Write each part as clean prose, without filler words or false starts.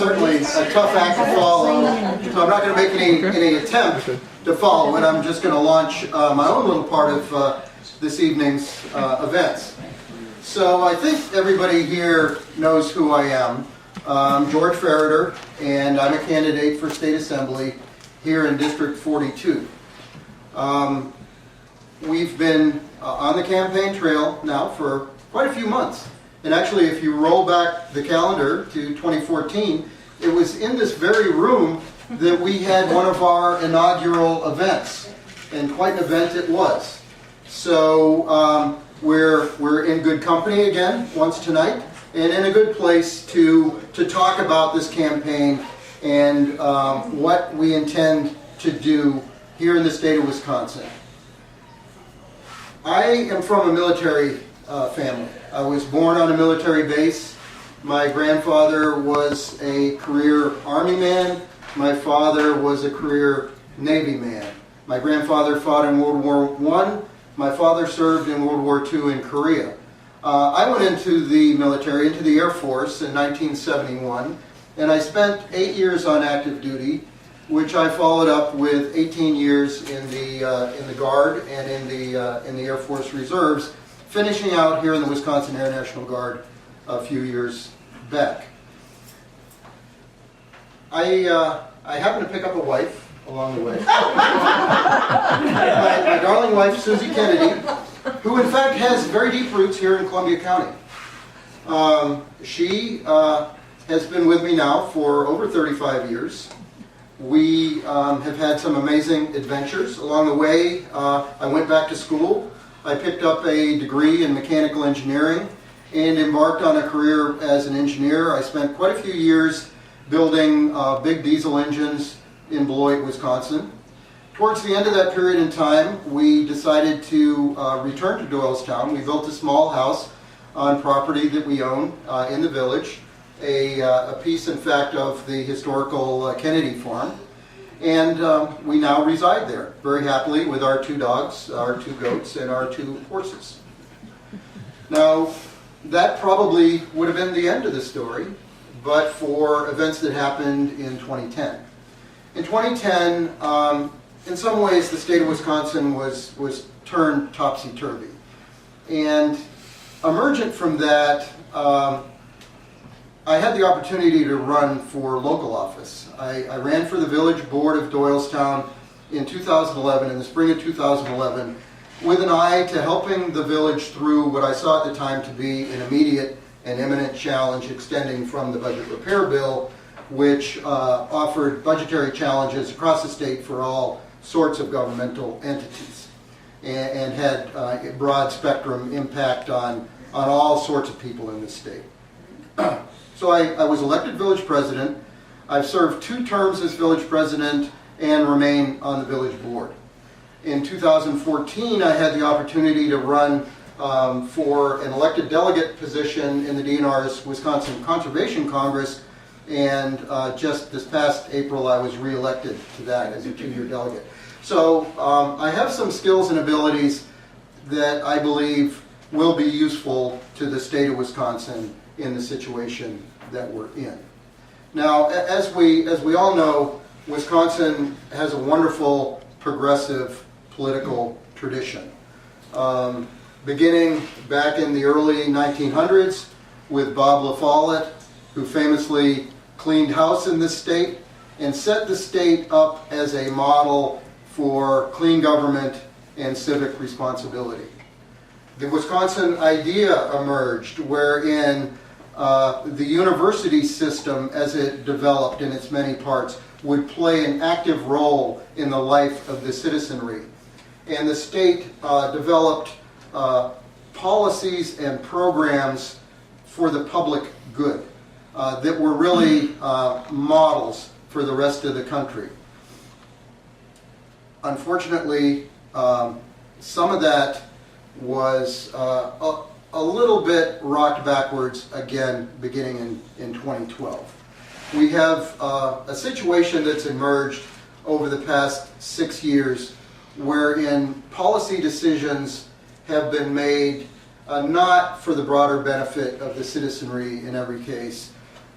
Certainly a tough act to follow, so I'm not going to make any attempt to follow it. I'm just going to launch my own little part of this evening's events. So I think everybody here knows who I am. I'm George Ferreter, and I'm a candidate for State Assembly here in District 42. We've been on the campaign trail now for quite a few months. And actually, if you roll back the calendar to 2014, it was in this very room that we had one of our inaugural events. And quite an event it was. So we're in good company again once tonight, and in a good place to talk about this campaign and what we intend to do here in the state of Wisconsin. I am from a military family. I was born on a military base. My grandfather was a career Army man. My father was a career Navy man. My grandfather fought in World War I. My father served in World War II in Korea. I went into the military, into the Air Force in 1971, and I spent 8 years on active duty, which I followed up with 18 years in the Guard and in the Air Force Reserves, finishing out here in the Wisconsin Air National Guard a few years back. I happened to pick up a wife along the way. my darling wife, Susie Kennedy, who in fact has very deep roots here in Columbia County. She has been with me now for over 35 years. We have had some amazing adventures. Along the way, I went back to school. I picked up a degree in mechanical engineering and embarked on a career as an engineer. I spent quite a few years building big diesel engines in Beloit, Wisconsin. Towards the end of that period in time, we decided to return to Doylestown. We built a small house on property that we own in the village, a piece, in fact, of the historical Kennedy farm. And we now reside there very happily with our 2 dogs, our 2 goats, and our 2 horses. Now, that probably would have been the end of the story, but for events that happened in 2010. In 2010, in some ways, the state of Wisconsin was turned topsy-turvy. And emergent from that, I had the opportunity to run for local office. I ran for the village board of Doylestown in 2011, in the spring of 2011, with an eye to helping the village through what I saw at the time to be an immediate and imminent challenge extending from the budget repair bill, which offered budgetary challenges across the state for all sorts of governmental entities and had a broad spectrum impact on all sorts of people in the state. So I was elected village president. I've served 2 terms as village president and remain on the village board. In 2014, I had the opportunity to run for an elected delegate position in the DNR's Wisconsin Conservation Congress, and just this past April I was re-elected to that as a 2-year delegate. So I have some skills and abilities that I believe will be useful to the state of Wisconsin in the situation that we're in. Now, as we all know, Wisconsin has a wonderful progressive political tradition. Beginning back in the early 1900s with Bob La Follette, who famously cleaned house in this state and set the state up as a model for clean government and civic responsibility. The Wisconsin idea emerged wherein the university system, as it developed in its many parts, would play an active role in the life of the citizenry. And the state developed policies and programs for the public good that were really models for the rest of the country. Unfortunately, some of that was a little bit rocked backwards again beginning in 2012. We have a situation that's emerged over the past 6 years wherein policy decisions have been made not for the broader benefit of the citizenry in every case,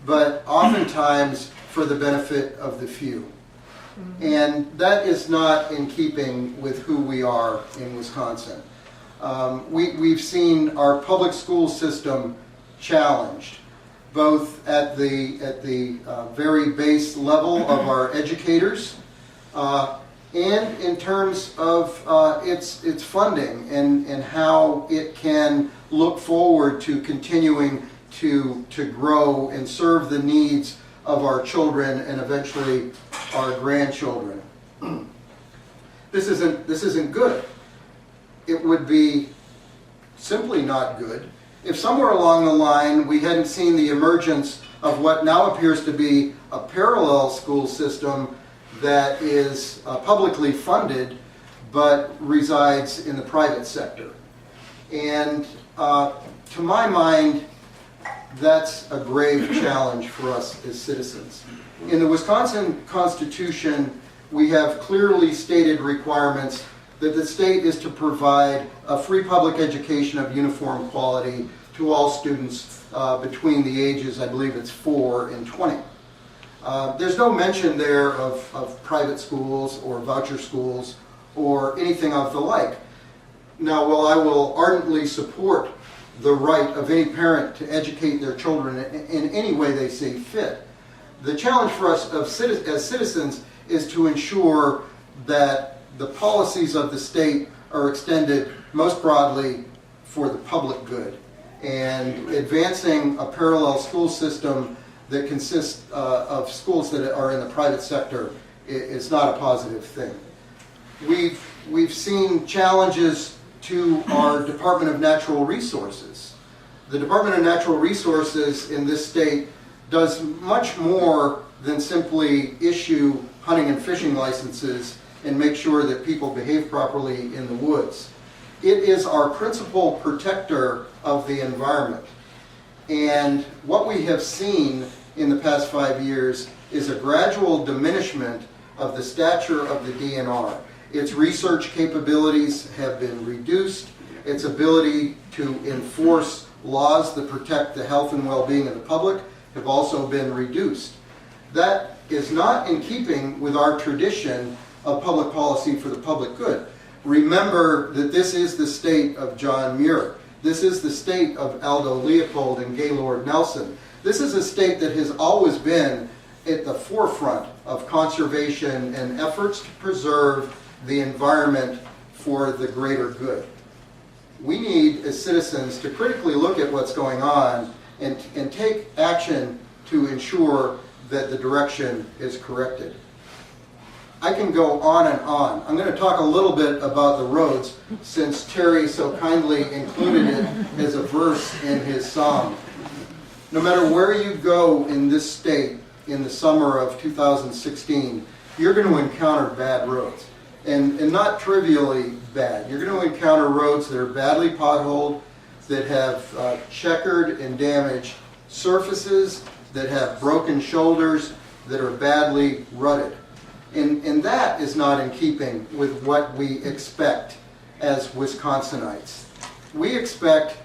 but oftentimes for the benefit of the few. And that is not in keeping with who we are in Wisconsin. We've seen our public school system challenged, both at the very base level of our educators, and in terms of its funding and how it can look forward to continuing to grow and serve the needs of our children and eventually our grandchildren. This isn't good. It would be simply not good if somewhere along the line we hadn't seen the emergence of what now appears to be a parallel school system that is publicly funded but resides in the private sector. And to my mind, that's a grave challenge for us as citizens. In the Wisconsin Constitution, we have clearly stated requirements that the state is to provide a free public education of uniform quality to all students between the ages, I believe it's 4 and 20. There's no mention there of private schools or voucher schools or anything of the like. Now, while I will ardently support the right of any parent to educate their children in any way they see fit, the challenge for us as citizens is to ensure that the policies of the state are extended most broadly for the public good. And advancing a parallel school system that consists of schools that are in the private sector is not a positive thing. We've seen challenges to our Department of Natural Resources. The Department of Natural Resources in this state does much more than simply issue hunting and fishing licenses and make sure that people behave properly in the woods. It is our principal protector of the environment. And what we have seen in the past 5 years is a gradual diminishment of the stature of the DNR. Its research capabilities have been reduced. Its ability to enforce laws that protect the health and well-being of the public have also been reduced. That is not in keeping with our tradition of public policy for the public good. Remember that this is the state of John Muir. This is the state of Aldo Leopold and Gaylord Nelson. This is a state that has always been at the forefront of conservation and efforts to preserve the environment for the greater good. We need, as citizens, to critically look at what's going on and take action to ensure that the direction is corrected. I can go on and on. I'm going to talk a little bit about the roads since Terry so kindly included it as a verse in his song. No matter where you go in this state in the summer of 2016, you're going to encounter bad roads. And not trivially bad. You're going to encounter roads that are badly potholed, that have checkered and damaged surfaces, that have broken shoulders, that are badly rutted. And that is not in keeping with what we expect as Wisconsinites. We expect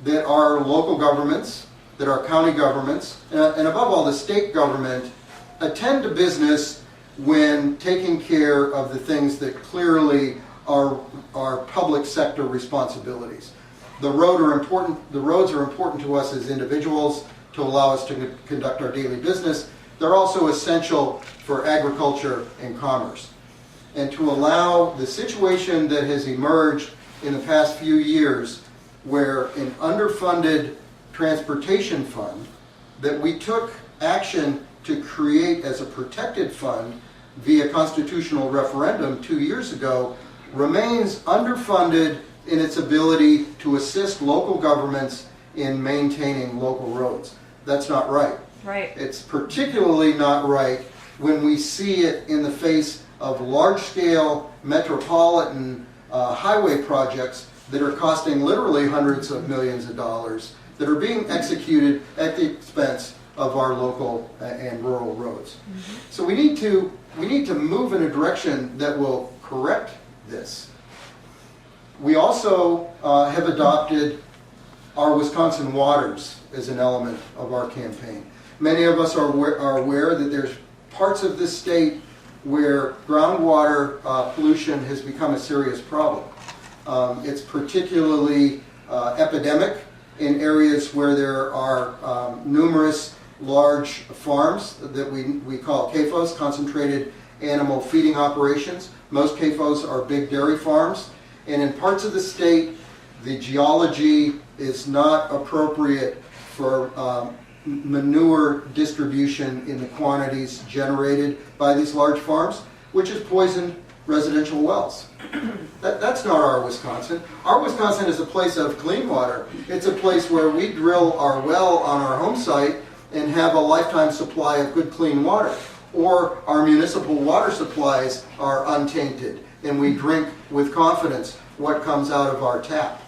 that our local governments, that our county governments, and above all the state government, attend to business when taking care of the things that clearly are public sector responsibilities. The roads are important to us as individuals to allow us to conduct our daily business. They're also essential for agriculture and commerce. And to allow the situation that has emerged in the past few years where an underfunded transportation fund that we took action to create as a protected fund via constitutional referendum 2 years ago remains underfunded in its ability to assist local governments in maintaining local roads. That's not right. Right. It's particularly not right when we see it in the face of large-scale metropolitan highway projects that are costing literally hundreds of millions of dollars that are being executed at the expense of our local and rural roads. Mm-hmm. So we need to move in a direction that will correct this. We also have adopted our Wisconsin waters as an element of our campaign. Many of us are aware that there's parts of this state where groundwater pollution has become a serious problem. It's particularly epidemic in areas where there are numerous large farms that we call CAFOs, concentrated animal feeding operations. Most CAFOs are big dairy farms. And in parts of the state, the geology is not appropriate for manure distribution in the quantities generated by these large farms, which has poisoned residential wells. That's not our Wisconsin. Our Wisconsin is a place of clean water. It's a place where we drill our well on our home site and have a lifetime supply of good clean water. Or our municipal water supplies are untainted and we drink with confidence what comes out of our tap.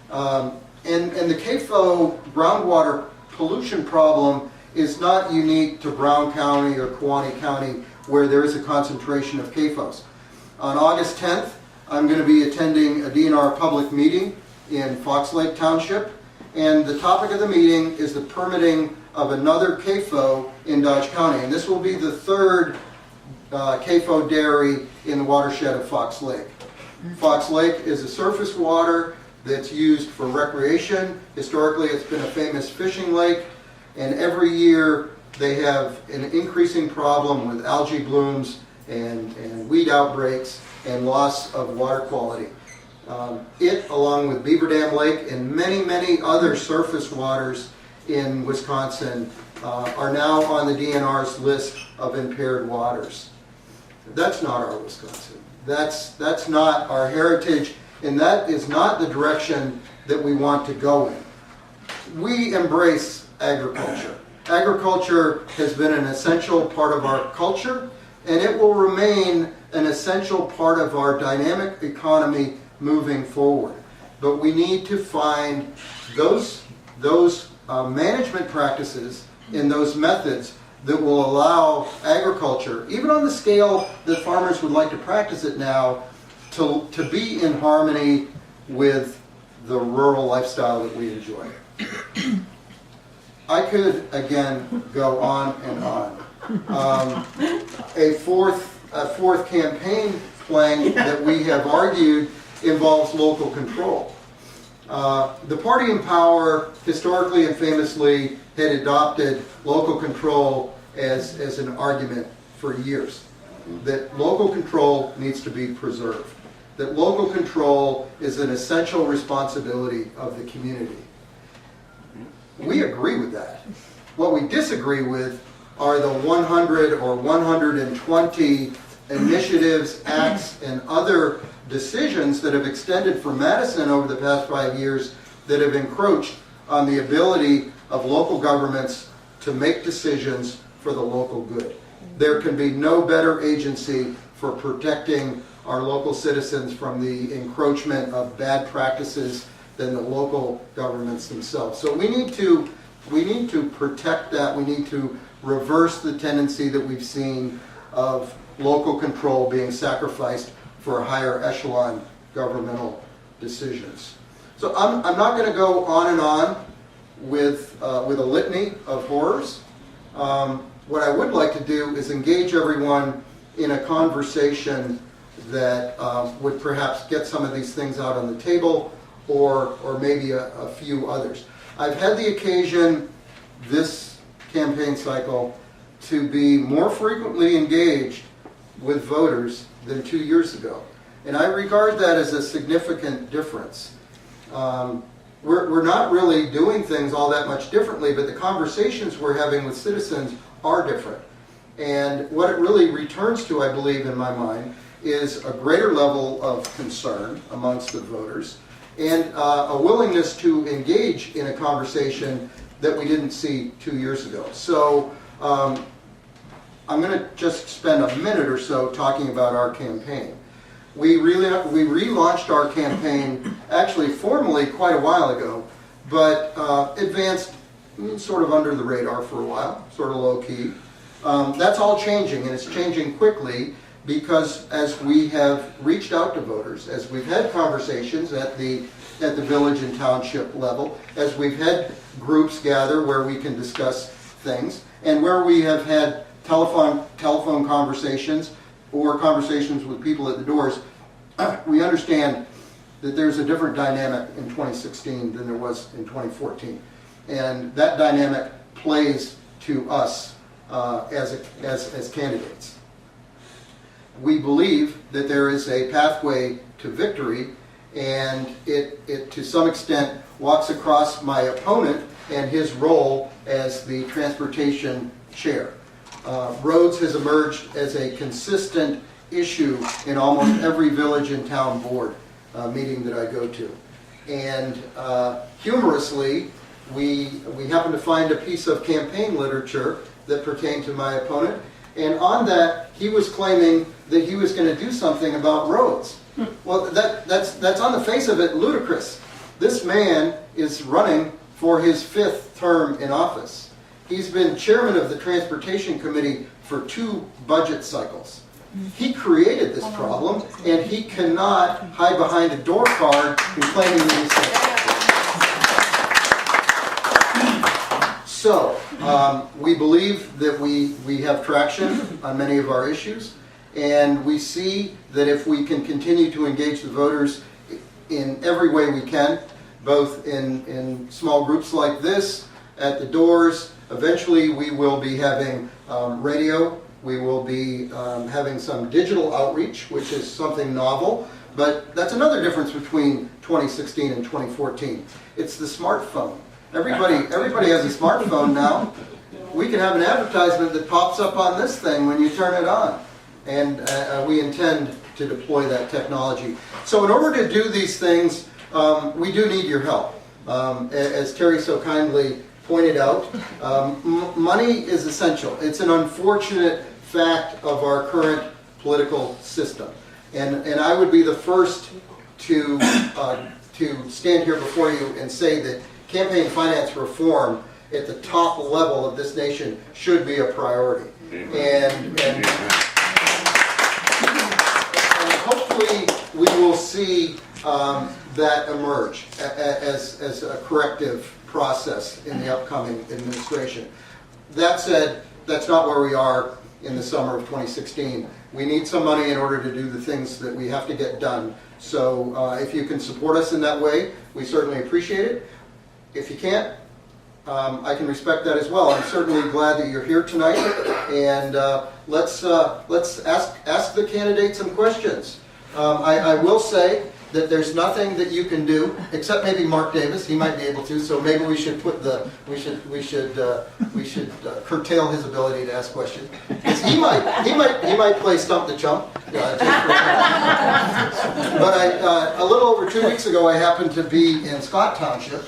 And the CAFO groundwater pollution problem is not unique to Brown County or Kewaunee County where there is a concentration of CAFOs. On August 10th, I'm going to be attending a DNR public meeting in Fox Lake Township, and the topic of the meeting is the permitting of another CAFO in Dodge County, and this will be the third CAFO dairy in the watershed of Fox Lake. Fox Lake is a surface water that's used for recreation. Historically, it's been a famous fishing lake, and every year they have an increasing problem with algae blooms and weed outbreaks and loss of water quality. It, along with Beaver Dam Lake and many, many other surface waters in Wisconsin, are now on the DNR's list of impaired waters. That's not our Wisconsin. That's not our heritage, and that is not the direction that we want to go in. We embrace agriculture. Agriculture has been an essential part of our culture, and it will remain an essential part of our dynamic economy moving forward. But we need to find those management practices and those methods that will allow agriculture, even on the scale that farmers would like to practice it now, to be in harmony with the rural lifestyle that we enjoy. I could, again, go on and on. A fourth campaign plank that we have argued involves local control. The party in power historically and famously had adopted local control as an argument for years. That local control needs to be preserved. That local control is an essential responsibility of the community. We agree with that. What we disagree with are the 100 or 120 initiatives, acts, and other decisions that have extended from Madison over the past 5 years that have encroached on the ability of local governments to make decisions for the local good. There can be no better agency for protecting our local citizens from the encroachment of bad practices than the local governments themselves. So we need to protect that. We need to reverse the tendency that we've seen of local control being sacrificed for higher echelon governmental decisions. So I'm not going to go on and on with a litany of horrors. What I would like to do is engage everyone in a conversation that would perhaps get some of these things out on the table, or maybe a few others. I've had the occasion this campaign cycle to be more frequently engaged with voters than 2 years ago. And I regard that as a significant difference. We're not really doing things all that much differently, but the conversations we're having with citizens are different. And what it really returns to, I believe, in my mind, is a greater level of concern amongst the voters and a willingness to engage in a conversation that we didn't see 2 years ago. So I'm going to just spend a minute or so talking about our campaign. We relaunched our campaign actually formally quite a while ago, but advanced sort of under the radar for a while, sort of low key. That's all changing, and it's changing quickly because as we have reached out to voters, as we've had conversations at the village and township level, as we've had groups gather where we can discuss things, And where we have had telephone conversations or conversations with people at the doors, we understand that there's a different dynamic in 2016 than there was in 2014. And that dynamic plays to us as candidates. We believe that there is a pathway to victory, and it to some extent walks across my opponent and his role as the transportation chair. Roads has emerged as a consistent issue in almost every village and town board meeting that I go to. And humorously, we happened to find a piece of campaign literature that pertained to my opponent, and on that he was claiming that he was going to do something about roads. Well, that's on the face of it ludicrous. This man is running for his 5th term in office. He's been chairman of the Transportation Committee for 2 budget cycles. He created this problem, and he cannot hide behind a door card and claiming that he's safe. So, we believe that we have traction on many of our issues, and we see that if we can continue to engage the voters in every way we can, both in small groups like this, at the doors, eventually we will be having radio, we will be having some digital outreach, which is something novel, but that's another difference between 2016 and 2014. It's the smartphone. Everybody has a smartphone now. We can have an advertisement that pops up on this thing when you turn it on. And we intend to deploy that technology. So in order to do these things, we do need your help. As Terry so kindly pointed out, money is essential. It's an unfortunate fact of our current political system. And I would be the first to stand here before you and say that campaign finance reform at the top level of this nation should be a priority. And hopefully we will see that emerge as a corrective process in the upcoming administration. That said, that's not where we are in the summer of 2016. We need some money in order to do the things that we have to get done. So if you can support us in that way, we certainly appreciate it. If you can't, I can respect that as well. I'm certainly glad that you're here tonight, and let's ask the candidates some questions. I will say that there's nothing that you can do except maybe Mark Davis. He might be able to. So maybe we should put we should curtail his ability to ask questions. He might play stump the chump. But a little over 2 weeks ago, I happened to be in Scott Township.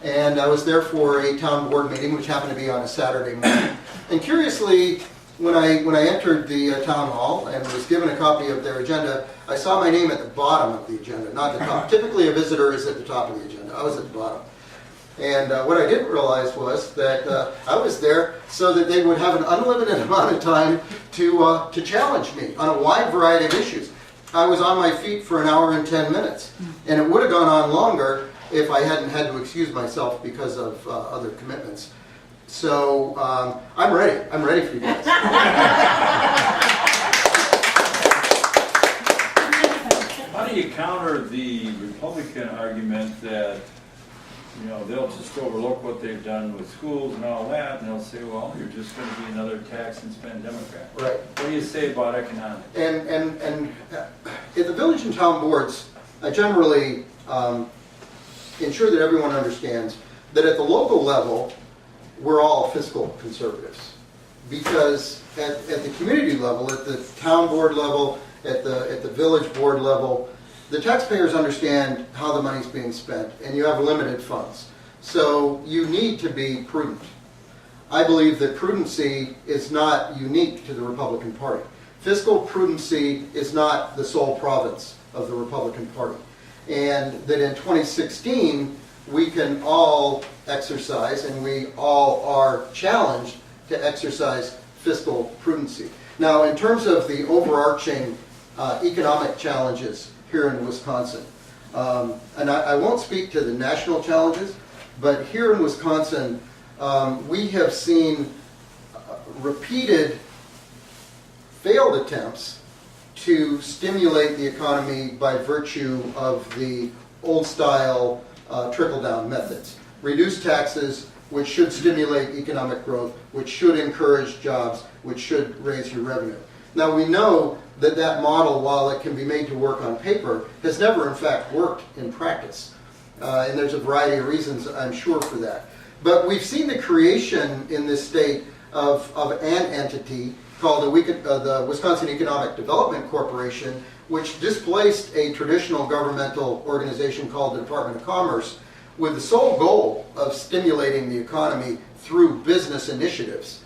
And I was there for a town board meeting, which happened to be on a Saturday morning. And curiously, when I entered the town hall and was given a copy of their agenda, I saw my name at the bottom of the agenda, not the top. Typically, a visitor is at the top of the agenda. I was at the bottom. And what I didn't realize was that I was there so that they would have an unlimited amount of time to challenge me on a wide variety of issues. I was on my feet for 1 hour and 10 minutes, and it would have gone on longer if I hadn't had to excuse myself because of other commitments. So I'm ready. I'm ready for you guys. How do you counter the Republican argument that, you know, they'll just overlook what they've done with schools and all that, and they'll say, well, you're just going to be another tax and spend Democrat. Right. What do you say about economics? And in the village and town boards, I generally ensure that everyone understands that at the local level, we're all fiscal conservatives. Because at the community level, at the town board level, at the village board level, the taxpayers understand how the money's being spent, and you have limited funds. So you need to be prudent. I believe that prudency is not unique to the Republican Party. Fiscal prudency is not the sole province of the Republican Party. And that in 2016, we can all exercise, and we all are challenged to exercise fiscal prudency. Now, in terms of the overarching economic challenges here in Wisconsin, and I won't speak to the national challenges, but here in Wisconsin, we have seen repeated failed attempts to stimulate the economy by virtue of the old-style trickle-down methods. Reduce taxes, which should stimulate economic growth, which should encourage jobs, which should raise your revenue. Now we know that that model, while it can be made to work on paper, has never in fact worked in practice. And there's a variety of reasons, I'm sure, for that. But we've seen the creation in this state of an entity called the Wisconsin Economic Development Corporation, which displaced a traditional governmental organization called the Department of Commerce with the sole goal of stimulating the economy through business initiatives.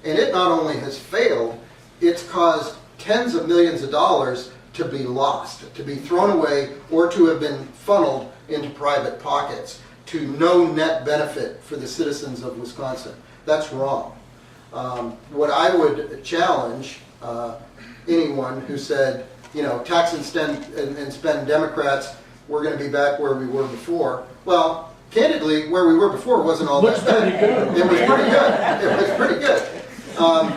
And it not only has failed, it's caused tens of millions of dollars to be lost, to be thrown away, or to have been funneled into private pockets to no net benefit for the citizens of Wisconsin. That's wrong. What I would challenge anyone who said, you know, tax and spend Democrats, we're going to be back where we were before. Well, candidly, where we were before wasn't all that bad. It was pretty good. It was pretty good.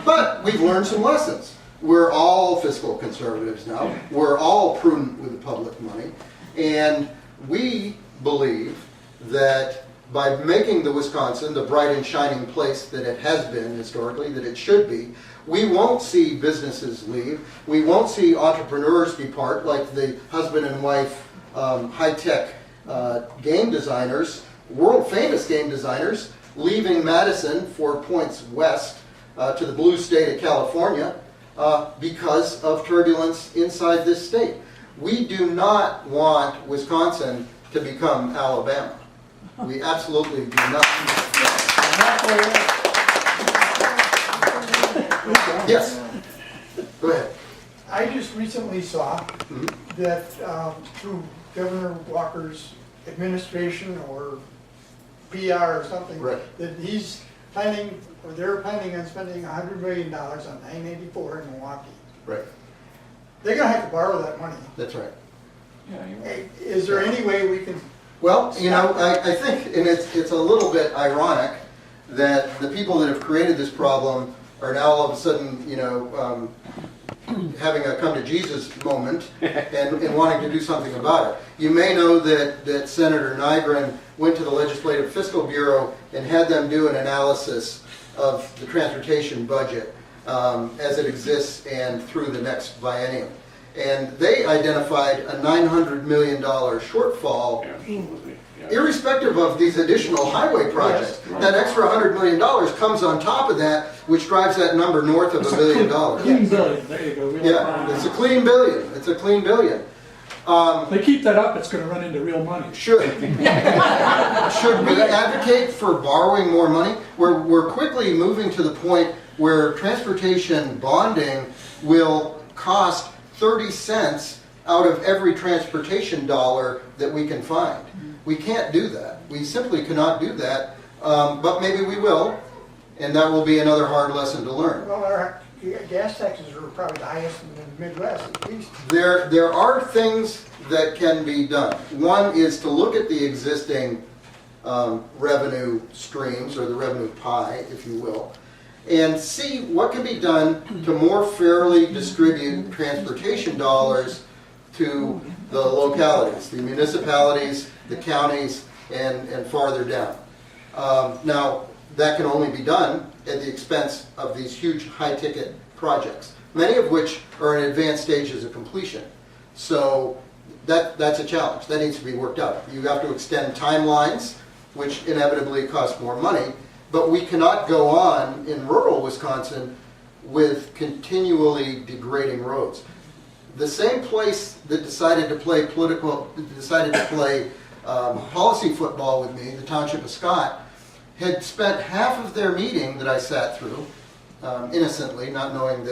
But we've learned some lessons. We're all fiscal conservatives now. We're all prudent with the public money. And we believe that by making the Wisconsin the bright and shining place that it has been historically, that it should be, we won't see businesses leave. We won't see entrepreneurs depart, like the husband and wife high-tech game designers, world-famous game designers, leaving Madison for points west to the blue state of California because of turbulence inside this state. We do not want Wisconsin to become Alabama. We absolutely do not. Yes. Go ahead. I just recently saw that through Governor Walker's administration or PR or something, right, that he's planning, or they're planning on spending $100 million on 984 in Milwaukee. Right. They're going to have to borrow that money. That's right. Hey, is there any way we can? Well, you know, I think, and it's a little bit ironic that the people that have created this problem are now all of a sudden, you know, having a come to Jesus moment and wanting to do something about it. You may know that Senator Nygren went to the Legislative Fiscal Bureau and had them do an analysis of the transportation budget as it exists and through the next biennium. And they identified a $900 million shortfall, irrespective of these additional highway projects. That extra $100 million comes on top of that, which drives that number north of $1 billion. Clean billion, there you go. Yeah, it's a clean billion. It's a clean billion. If they keep that up, it's going to run into real money. Should we advocate for borrowing more money? We're quickly moving to the point where transportation bonding will cost 30 cents out of every transportation dollar that we can find. We can't do that. We simply cannot do that, but maybe we will, and that will be another hard lesson to learn. Well, our gas taxes are probably the highest in the Midwest, at least. There are things that can be done. One is to look at the existing revenue streams, or the revenue pie, if you will, and see what can be done to more fairly distribute transportation dollars to the localities, the municipalities, the counties, and farther down. Now, that can only be done at the expense of these huge high-ticket projects, many of which are in advanced stages of completion. So that's a challenge. That needs to be worked out. You have to extend timelines, which inevitably cost more money, but we cannot go on in rural Wisconsin with continually degrading roads. The same place that decided to play policy football with me, the Township of Scott, had spent half of their meeting that I sat through, innocently, not knowing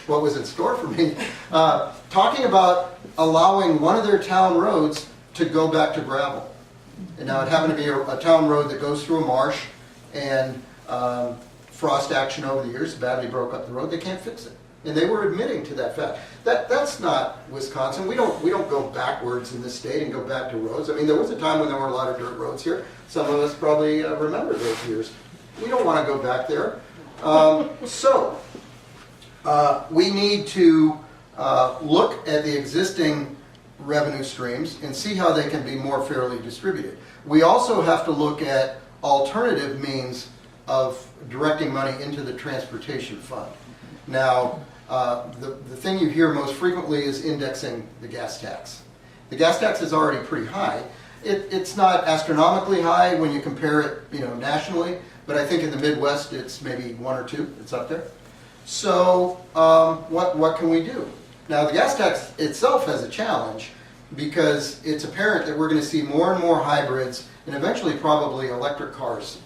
what was in store for me, talking about allowing one of their town roads to go back to gravel. And now it happened to be a town road that goes through a marsh, and frost action over the years badly broke up the road. They can't fix it. And they were admitting to that fact. That's not Wisconsin. We don't go backwards in this state and go back to roads. I mean, there was a time when there were a lot of dirt roads here. Some of us probably remember those years. We don't want to go back there. We need to look at the existing revenue streams and see how they can be more fairly distributed. We also have to look at alternative means of directing money into the transportation fund. Now, the thing you hear most frequently is indexing the gas tax. The gas tax is already pretty high. It's not astronomically high when you compare it, nationally, but I think in the Midwest it's maybe 1 or 2. It's up there. So what can we do? Now, the gas tax itself has a challenge because it's apparent that we're going to see more and more hybrids and eventually probably electric cars.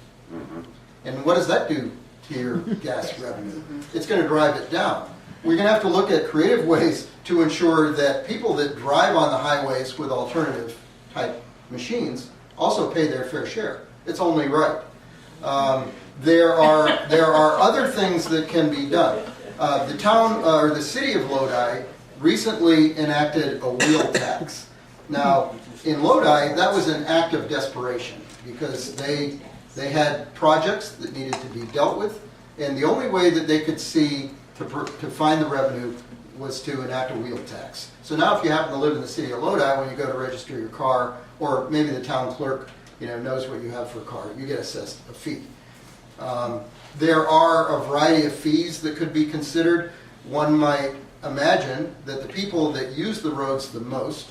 And what does that do to your gas revenue? It's going to drive it down. We're going to have to look at creative ways to ensure that people that drive on the highways with alternative type machines also pay their fair share. It's only right. There are other things that can be done. The town or the city of Lodi recently enacted a wheel tax. Now, in Lodi, that was an act of desperation because they had projects that needed to be dealt with, and the only way that they could see to find the revenue was to enact a wheel tax. So now if you happen to live in the city of Lodi, when you go to register your car, or maybe the town clerk knows what you have for a car, you get assessed a fee. There are a variety of fees that could be considered. One might imagine that the people that use the roads the most,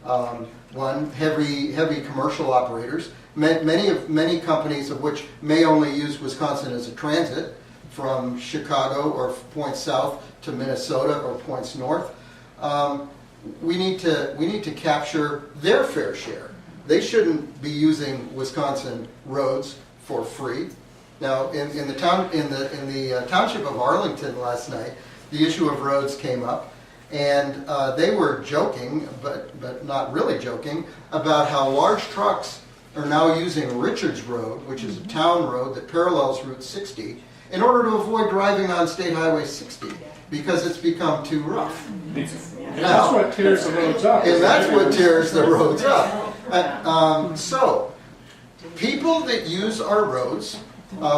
heavy commercial operators, many companies of which may only use Wisconsin as a transit from Chicago or points south to Minnesota or points north. We need to capture their fair share. They shouldn't be using Wisconsin roads for free. Now, in the township of Arlington last night, the issue of roads came up, and they were joking, but not really joking, about how large trucks are now using Richards Road, which is a town road that parallels Route 60, in order to avoid driving on State Highway 60 because it's become too rough. And that's what tears the roads up. And that's what tears the roads up. So, people that use our roads,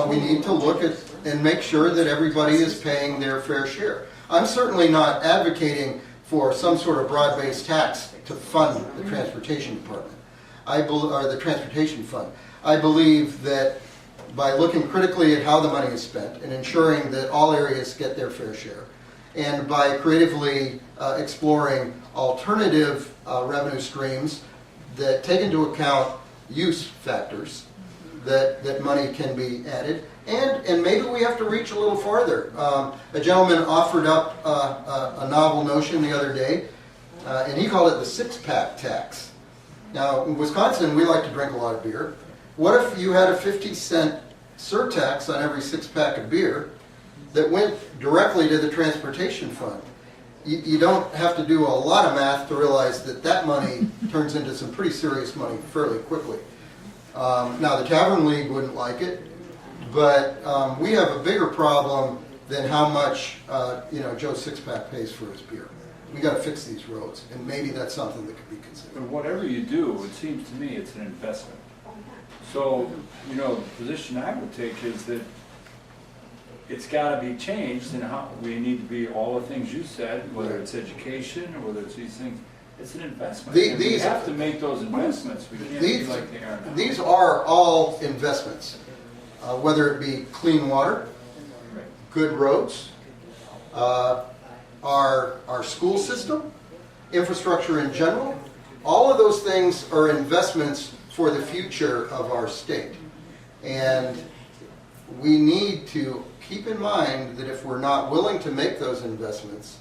we need to look at and make sure that everybody is paying their fair share. I'm certainly not advocating for some sort of broad-based tax to fund the transportation department, or the transportation fund. I believe that by looking critically at how the money is spent and ensuring that all areas get their fair share, and by creatively exploring alternative revenue streams that take into account use factors, that money can be added. And maybe we have to reach a little farther. A gentleman offered up a novel notion the other day, and he called it the six-pack tax. Now, in Wisconsin, we like to drink a lot of beer. What if you had a 50-cent surtax on every six-pack of beer that went directly to the transportation fund? You don't have to do a lot of math to realize that money turns into some pretty serious money fairly quickly. Now, the Tavern League wouldn't like it, but we have a bigger problem than how much Joe Sixpack pays for his beer. We got to fix these roads, and maybe that's something that could be considered. But whatever you do, it seems to me it's an investment. So, the position I would take is that it's got to be changed, and how we need to be all the things you said, whether it's education or whether it's these things. It's an investment. We have to make those investments. We can't be like they are now. These are all investments, whether it be clean water, good roads, our school system, infrastructure in general. All of those things are investments for the future of our state. And we need to keep in mind that if we're not willing to make those investments,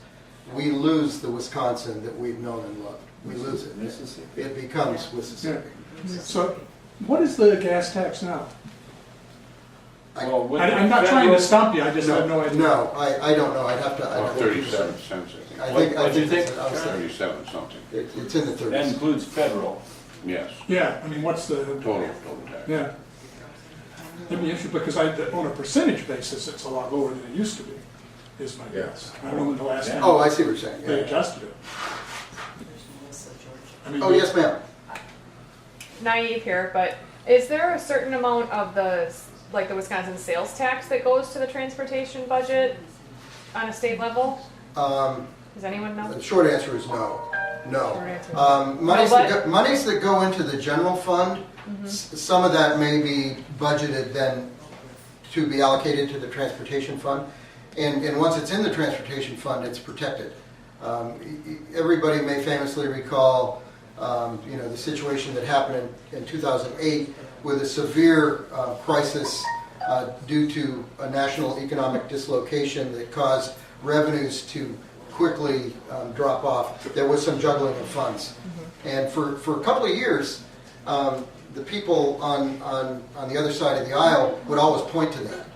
we lose the Wisconsin that we've known and loved. We lose it. Mississippi. It becomes Mississippi. Yeah. So, what is the gas tax now? Well, with I'm the not trying to federal- stump you, I just have no idea. No, I don't know. I'd have to. About 37 cents, I I think. think. What'd you think? I was saying, 37 something. it's in the 30s. That includes federal. Yes, Yeah, I mean, what's the, total tax. yeah. That'd be interesting, because on a percentage basis, it's a lot lower than it used to be, is my guess. I don't know when the last time Oh, I see what you're saying. they Yeah. adjusted it. I mean, Oh, yes, ma'am. Naive here, but is there a certain amount of the like the Wisconsin sales tax that goes to the transportation budget on a state level? Does anyone know? The short answer is no. No. Short answer. Monies that go into the general fund, some of that may be budgeted then to be allocated to the transportation fund. And once it's in the transportation fund, it's protected. Everybody may famously recall, the situation that happened in 2008 with a severe crisis due to a national economic dislocation that caused revenues to quickly drop off. There was some juggling of funds. And for a couple of years, the people on the other side of the aisle would always point to that.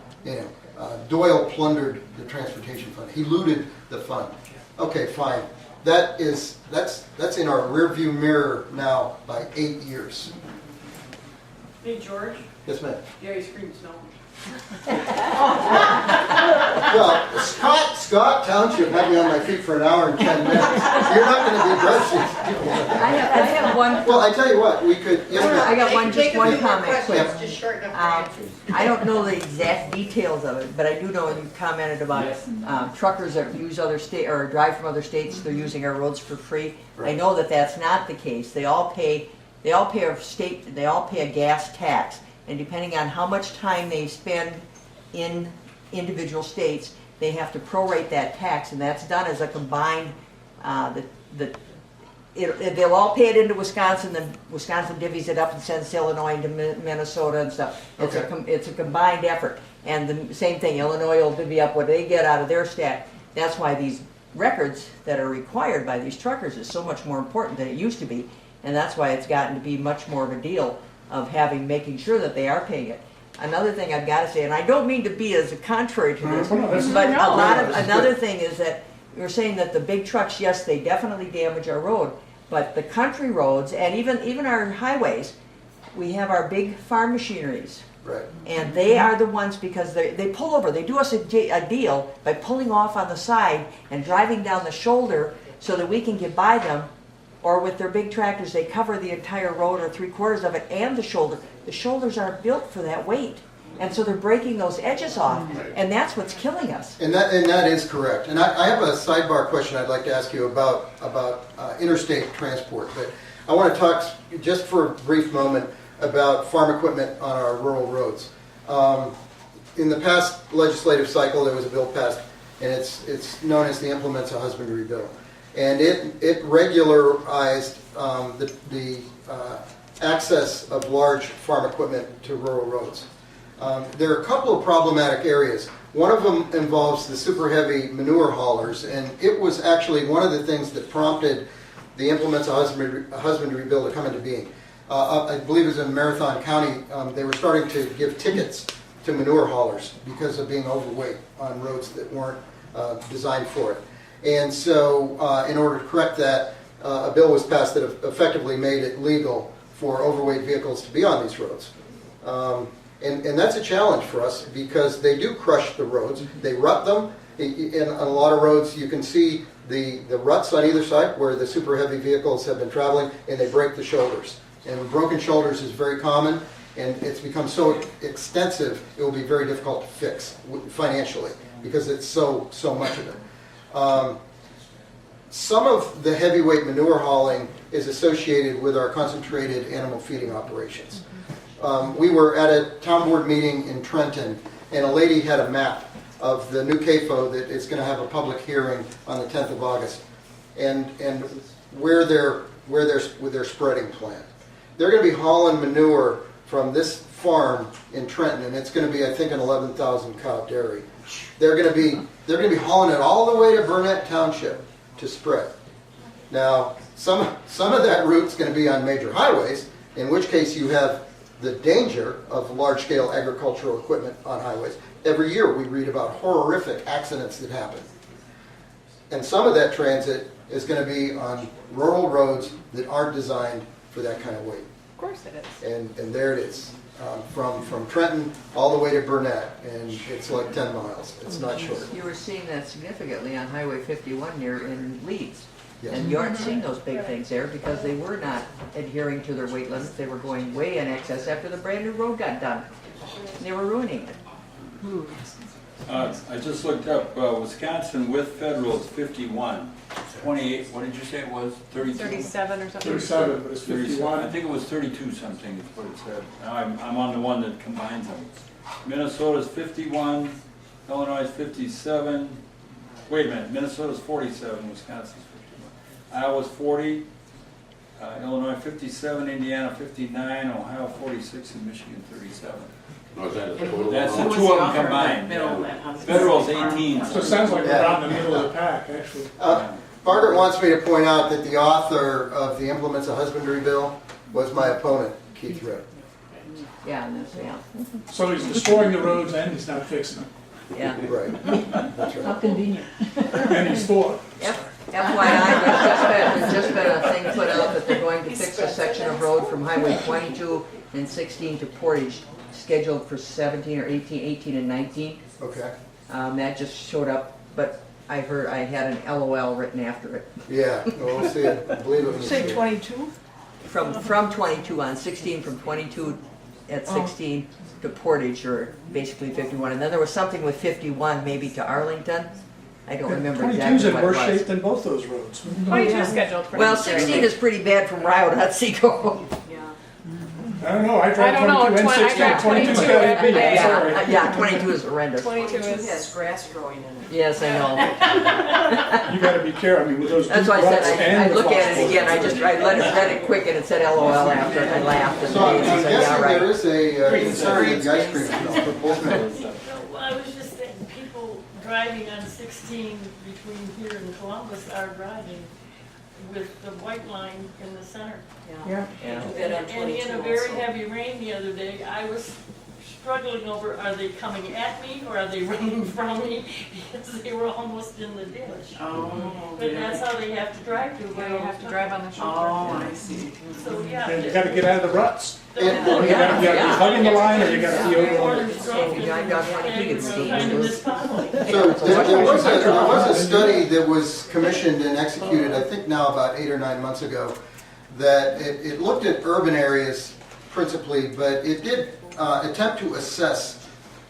Doyle plundered the transportation fund. He looted the fund. Okay, fine. That's in our rearview mirror now by 8 years. Hey, George. Yes, ma'am. Gary screams no. Well, Scott Township had me on my feet for an hour and 10 minutes. You're not going to be addressing people like that. I have one. Well, I tell you what, we could. Yes, I ma'am. got just one comment. Questions, just short enough for answers. I don't know the exact details of it, but I do know you commented about truckers that use other state or drive from other states. They're using our roads for free. Right. I know that that's not the case. They all pay a gas tax, and depending on how much time they spend in individual states, they have to prorate that tax, and that's done as a combined. They'll all pay it into Wisconsin, then Wisconsin divvies it up and sends to Illinois and to Minnesota and stuff. It's a combined effort. And the same thing, Illinois will divvy up what they get out of their stat. That's why these records that are required by these truckers is so much more important than it used to be. And that's why it's gotten to be much more of a deal of making sure that they are paying it. Another thing I've got to say, and I don't mean to be as a contrary to this, but another thing is that you're saying that the big trucks, yes, they definitely damage our road, but the country roads and even our highways, we have our big farm machineries. Right. And they are the ones, because they pull over. They do us a deal by pulling off on the side and driving down the shoulder so that we can get by them. Or with their big tractors, they cover the entire road or 3/4 of it and the shoulder. The shoulders aren't built for that weight. And so they're breaking those edges off. And that's what's killing us. And that is correct. And I have a sidebar question I'd like to ask you about interstate transport. But I want to talk just for a brief moment about farm equipment on our rural roads. In the past legislative cycle, there was a bill passed, and it's known as the Implements a Husbandry Bill. And it regularized the access of large farm equipment to rural roads. There are a couple of problematic areas. One of them involves the super heavy manure haulers, and it was actually one of the things that prompted the Implements a Husbandry Bill to come into being. I believe it was in Marathon County. They were starting to give tickets to manure haulers because of being overweight on roads that weren't designed for it. And so in order to correct that, a bill was passed that effectively made it legal for overweight vehicles to be on these roads. And that's a challenge for us because they do crush the roads. They rut them. On a lot of roads you can see the ruts on either side where the super heavy vehicles have been traveling, and they break the shoulders. And broken shoulders is very common, and it's become so extensive it will be very difficult to fix financially because it's so much of it. Some of the heavyweight manure hauling is associated with our concentrated animal feeding operations. We were at a town board meeting in Trenton, and a lady had a map of the new CAFO that is going to have a public hearing on the 10th of August, and where with their spreading plan. They're going to be hauling manure from this farm in Trenton, and it's going to be, I think, an 11,000 cow dairy. They're going to be hauling it all the way to Burnett Township to spread. Now, some of that route's going to be on major highways, in which case you have the danger of large-scale agricultural equipment on highways. Every year we read about horrific accidents that happen. And some of that transit is going to be on rural roads that aren't designed for that kind of weight. Of course it is. And there it is. From Trenton all the way to Burnett, and it's like 10 miles. It's not short. You were seeing that significantly on Highway 51 near in Leeds. Yes. And you aren't seeing those big things there because they were not adhering to their weight limits. They were going way in excess after the brand new road got done. They were ruining it. I just looked up, Wisconsin with federal is 51. 28, what did you say it was? 32? 37 or something. 37, but it's 37. 51. I think it was 32 something is what it said. Now I'm on the one that combines them. Minnesota's 51, Illinois is 57. Wait a minute, Minnesota's 47, Wisconsin's 51. Iowa's 40, Illinois 57, Indiana 59, Ohio 46, and Michigan 37. Was that a total? That's the amount? two of them combined. Yeah. Federal's 18. So it sounds like we're out in the middle of the pack, actually. Margaret wants me to point out that the author of the Implements of Husbandry Bill was my opponent, Keith Ripp. Yeah, and that's, yeah, So he's destroying the roads and he's not fixing them. yeah. Right, that's How right. convenient. And he's for it. FYI, there's just been a thing put out that they're going to fix a section of road from Highway 22 and 16 to Portage, scheduled for 17 or 18 and 19. Okay, That just showed up, but I heard I had an LOL written after it. yeah, well, we'll see it, I believe it when you see Say it. 22? From 22 on, 16 from 22 at 16 to Portage, or basically 51. And then there was something with 51 maybe to Arlington. I don't remember 22's exactly in what it worse was. shape than both those roads. 22 is scheduled for Well, next year. 16 is pretty bad from Rio.Seco. I don't know, I I drive don't know, 22 and I 16, drive 22's 22 gotta every be, day. sorry. Yeah, 22 is horrendous. 22 is, has grass growing in it. Yes, I know. You gotta be careful, I mean, with those deep That's why I ruts said, and I the look at it potholes. again, I read it quick and it said LOL after, and I laughed and So I'm said, yeah, guessing there right. is a concern in the ice cream shop for both men. No, well, I was just thinking, people driving on 16 between here and Columbus are driving with the white line in the center. Yeah. Yeah. And in a very heavy rain the other day, I was struggling over, are they coming at me or are they running from me? Because they were almost in the ditch. Oh, But that's how they have to drive to. where you have to drive on the shoulder. Oh, I see. So, yeah. And you gotta get out of the ruts. And- Or you gotta be hugging the line, or you gotta be over it. If you drive down 22, you can see Kind of it. this pothole. So there was a study that was commissioned and executed, I think now about 8 or 9 months ago, that it looked at urban areas principally, but it did attempt to assess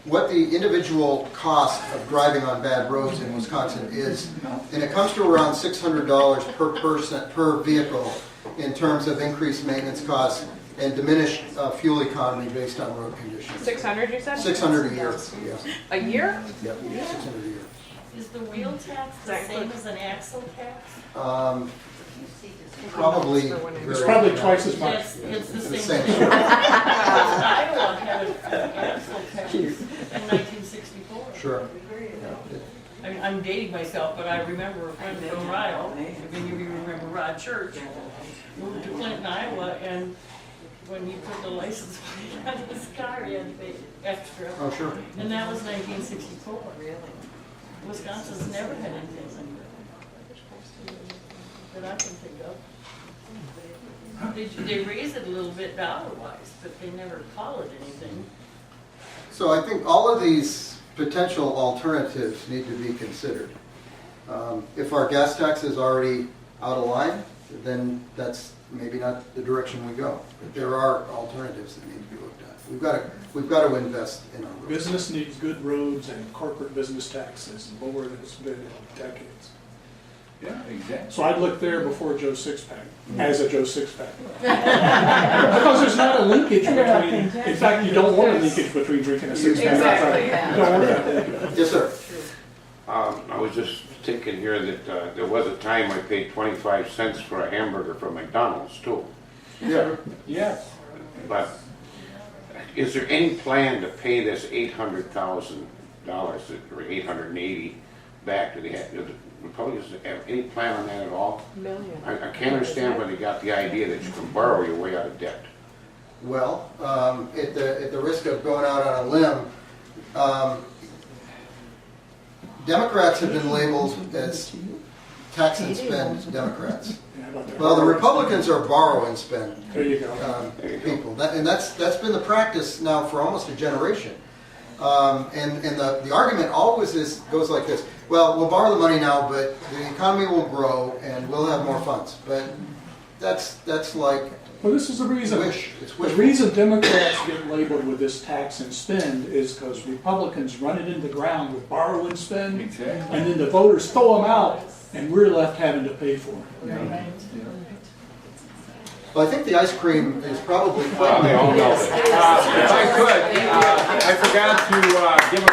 what the individual cost of driving on bad roads in Wisconsin is. And it comes to around $600 per person, per vehicle, in terms of increased maintenance costs and diminished fuel economy based on road conditions. 600 you said? 600 a year, yeah. A year? Yep, 600 a year. Is the wheel tax the same as an axle tax? Probably. It's probably twice as much. Yes, it's the The same. same. Iowa had an axle tax in 1964. Sure. I'm dating myself, but I remember a friend from Ryle, maybe you remember Rod Church, moved to Clinton, Iowa, and when he put the license plate on his car, he had to pay extra. Oh, sure. And that was 1964. Really? Wisconsin's never had anything like that I can think of. They raise it a little bit dollar-wise, but they never call it anything. So I think all of these potential alternatives need to be considered. If our gas tax is already out of line, then that's maybe not the direction we go. But there are alternatives that need to be looked at. We've got to invest in our roads. Business needs good roads, and corporate business taxes lower than it's been in decades. Yeah, exactly. So I'd look there before Joe Sixpack, as a Joe Sixpack. Because there's not a linkage between, in fact, you don't want a linkage between drinking a six-pack. Exactly, You don't want that. Yes, sir. I was just thinking here that there was a time I paid 25 cents for a hamburger from McDonald's too. Yeah. Yes. But is there any plan to pay this $800,000 or 880 back to the Republicans? Have any plan on that at all? I can't understand where they got the idea that you can borrow your way out of debt. Well, at the risk of going out on a limb, Democrats have been labeled as tax and spend Democrats. Well, the Republicans are borrow and spend There you go. people, and that's been the practice now for almost a generation. And the argument always goes like this: well, we'll borrow the money now, but the economy will grow and we'll have more funds. But that's like Well, this is the reason. wish. It's The wishful. reason Democrats get labeled with this tax and spend is because Republicans run it into the ground with borrow and spend, Exactly. and then the voters throw them out, and we're left having to pay for it. Well, I think the ice cream is probably Well, they all know it. If I could, I forgot to give a